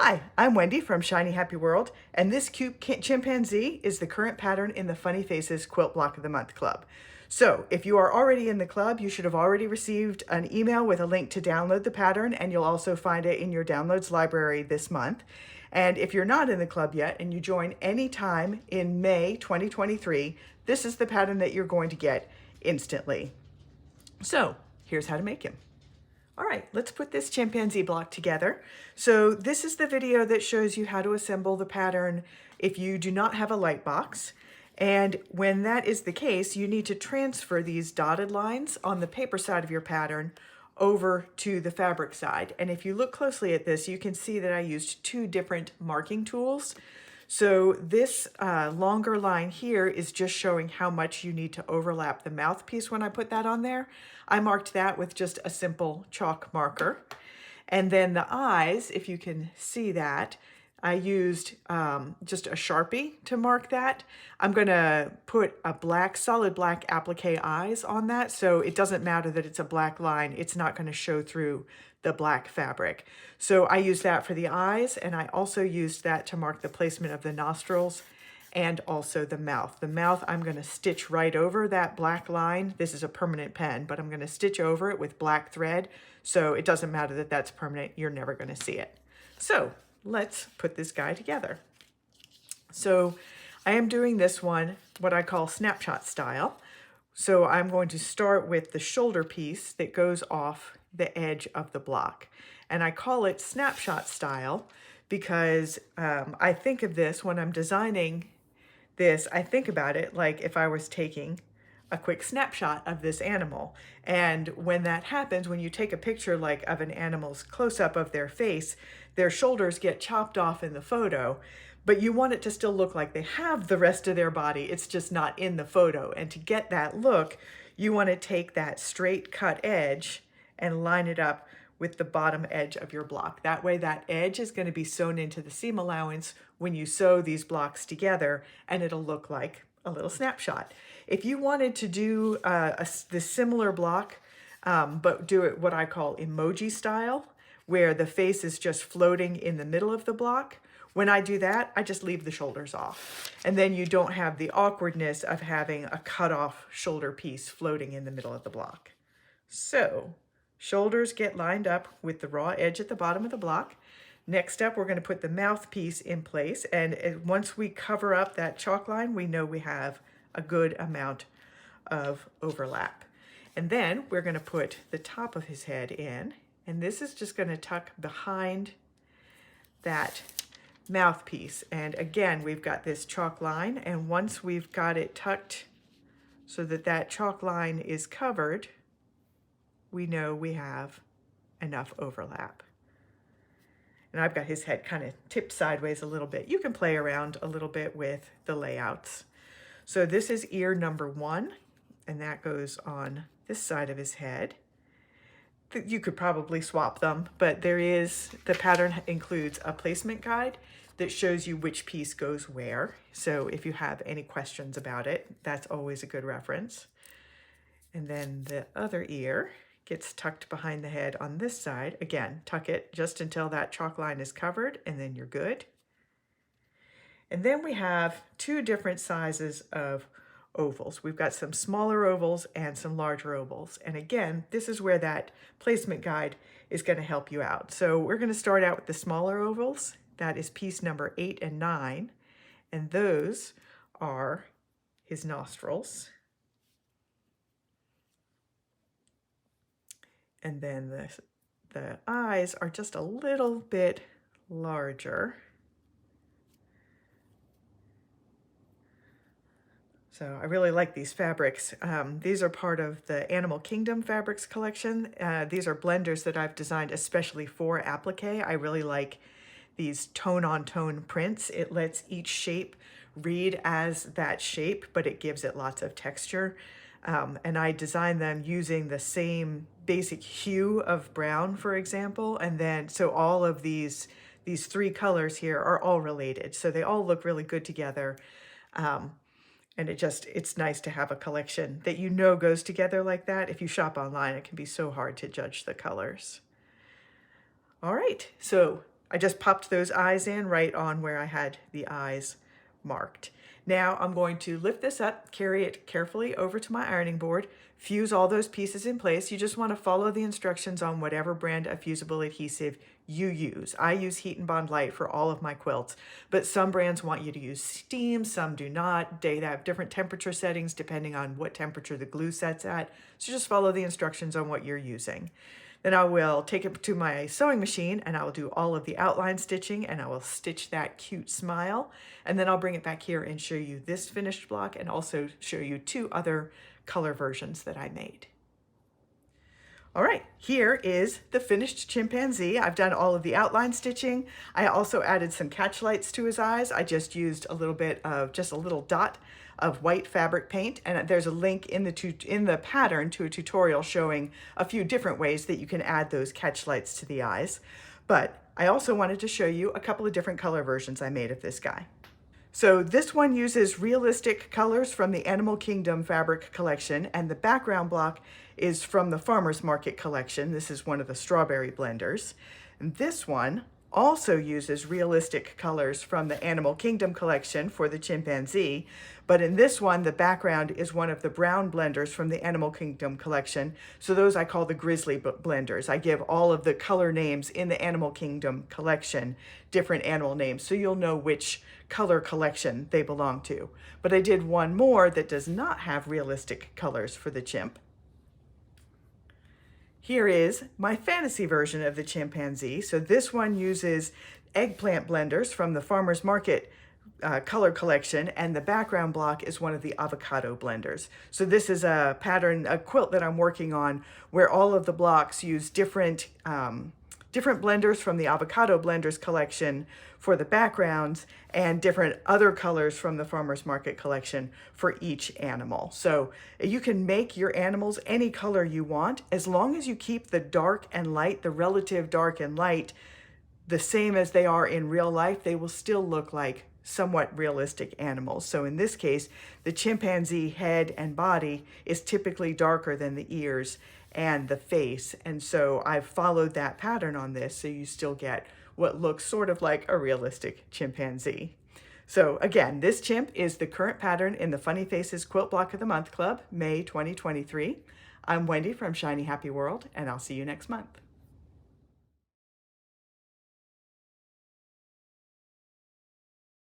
Hi, I'm Wendy from Shiny Happy World, and this cute chimpanzee is the current pattern in the Funny Faces Quilt Block of the Month Club. So if you are already in the club, you should have already received an email with a link to download the pattern, and you'll also find it in your downloads library this month. And if you're not in the club yet and you join anytime in May 2023, this is the pattern that you're going to get instantly. So here's how to make him. All right, let's put this chimpanzee block together. So this is the video that shows you how to assemble the pattern if you do not have a light box. And when that is the case, you need to transfer these dotted lines on the paper side of your pattern over to the fabric side. And if you look closely at this, you can see that I used two different marking tools. So this longer line here is just showing how much you need to overlap the mouthpiece when I put that on there. I marked that with just a simple chalk marker. And then the eyes, if you can see that, I used just a Sharpie to mark that. I'm gonna put a black, solid black applique eyes on that, so it doesn't matter that it's a black line, it's not gonna show through the black fabric. So I used that for the eyes, and I also used that to mark the placement of the nostrils and also the mouth. The mouth, I'm gonna stitch right over that black line. This is a permanent pen, but I'm gonna stitch over it with black thread, so it doesn't matter that that's permanent, you're never gonna see it. So let's put this guy together. So I am doing this one, what I call snapshot style. So I'm going to start with the shoulder piece that goes off the edge of the block. And I call it snapshot style because I think of this when I'm designing this, I think about it like if I was taking a quick snapshot of this animal. And when that happens, when you take a picture like of an animal's close-up of their face, their shoulders get chopped off in the photo, but you want it to still look like they have the rest of their body, it's just not in the photo. And to get that look, you want to take that straight cut edge and line it up with the bottom edge of your block. That way that edge is going to be sewn into the seam allowance when you sew these blocks together, and it'll look like a little snapshot. If you wanted to do this similar block, but do it what I call emoji style, where the face is just floating in the middle of the block, when I do that, I just leave the shoulders off. And then you don't have the awkwardness of having a cut off shoulder piece floating in the middle of the block. So shoulders get lined up with the raw edge at the bottom of the block. Next up, we're going to put the mouthpiece in place. And once we cover up that chalk line, we know we have a good amount of overlap. And then we're going to put the top of his head in. And this is just going to tuck behind that mouthpiece. And again, we've got this chalk line. And once we've got it tucked so that that chalk line is covered, we know we have enough overlap. And I've got his head kind of tipped sideways a little bit. You can play around a little bit with the layouts. So this is ear number 1, and that goes on this side of his head. You could probably swap them, but the pattern includes a placement guide that shows you which piece goes where. So if you have any questions about it, that's always a good reference. And then the other ear gets tucked behind the head on this side. Again, tuck it just until that chalk line is covered, and then you're good. And then we have two different sizes of ovals. We've got some smaller ovals and some larger ovals. And again, this is where that placement guide is going to help you out. So we're going to start out with the smaller ovals. That is piece number 8 and 9. And those are his nostrils. And then the eyes are just a little bit larger. So I really like these fabrics. These are part of the Animal Kingdom Fabrics collection. These are blenders that I've designed especially for applique. I really like these tone-on-tone prints. It lets each shape read as that shape, but it gives it lots of texture. And I designed them using the same basic hue of brown, for example. And then, so all of these 3 colors here are all related. So they all look really good together. And it's nice to have a collection that you know goes together like that. If you shop online, it can be so hard to judge the colors. All right, so I just popped those eyes in right on where I had the eyes marked. Now I'm going to lift this up, carry it carefully over to my ironing board, fuse all those pieces in place. You just want to follow the instructions on whatever brand of fusible adhesive you use. I use Heat and Bond Light for all of my quilts, but some brands want you to use steam, some do not. They have different temperature settings depending on what temperature the glue sets at. So just follow the instructions on what you're using. Then I will take it to my sewing machine and I will do all of the outline stitching and I will stitch that cute smile. And then I'll bring it back here and show you this finished block and also show you 2 other color versions that I made. All right, here is the finished chimpanzee. I've done all of the outline stitching. I also added some catch lights to his eyes. I just used a little bit of, just a little dot of white fabric paint, and there's a link in the pattern to a tutorial showing a few different ways that you can add those catch lights to the eyes. But I also wanted to show you a couple of different color versions I made of this guy. So this one uses realistic colors from the Animal Kingdom fabric collection, and the background block is from the Farmer's Market collection. This is one of the strawberry blenders. And this one also uses realistic colors from the Animal Kingdom collection for the chimpanzee, but in this one, the background is one of the brown blenders from the Animal Kingdom collection. So those I call the grizzly blenders. I give all of the color names in the Animal Kingdom collection different animal names, so you'll know which color collection they belong to. But I did one more that does not have realistic colors for the chimp. Here is my fantasy version of the chimpanzee. So this one uses eggplant blenders from the Farmer's Market color collection, and the background block is one of the avocado blenders. So this is a pattern, a quilt that I'm working on where all of the blocks use different blenders from the avocado blenders collection for the backgrounds and different other colors from the Farmer's Market collection for each animal. So you can make your animals any color you want as long as you keep the dark and light, the relative dark and light, the same as they are in real life. They will still look like somewhat realistic animals. So in this case, the chimpanzee head and body is typically darker than the ears and the face. And so I've followed that pattern on this, so you still get what looks sort of like a realistic chimpanzee. So again, this chimp is the current pattern in the Funny Faces Quilt Block of the Month Club, May 2023. I'm Wendy from Shiny Happy World, and I'll see you next month.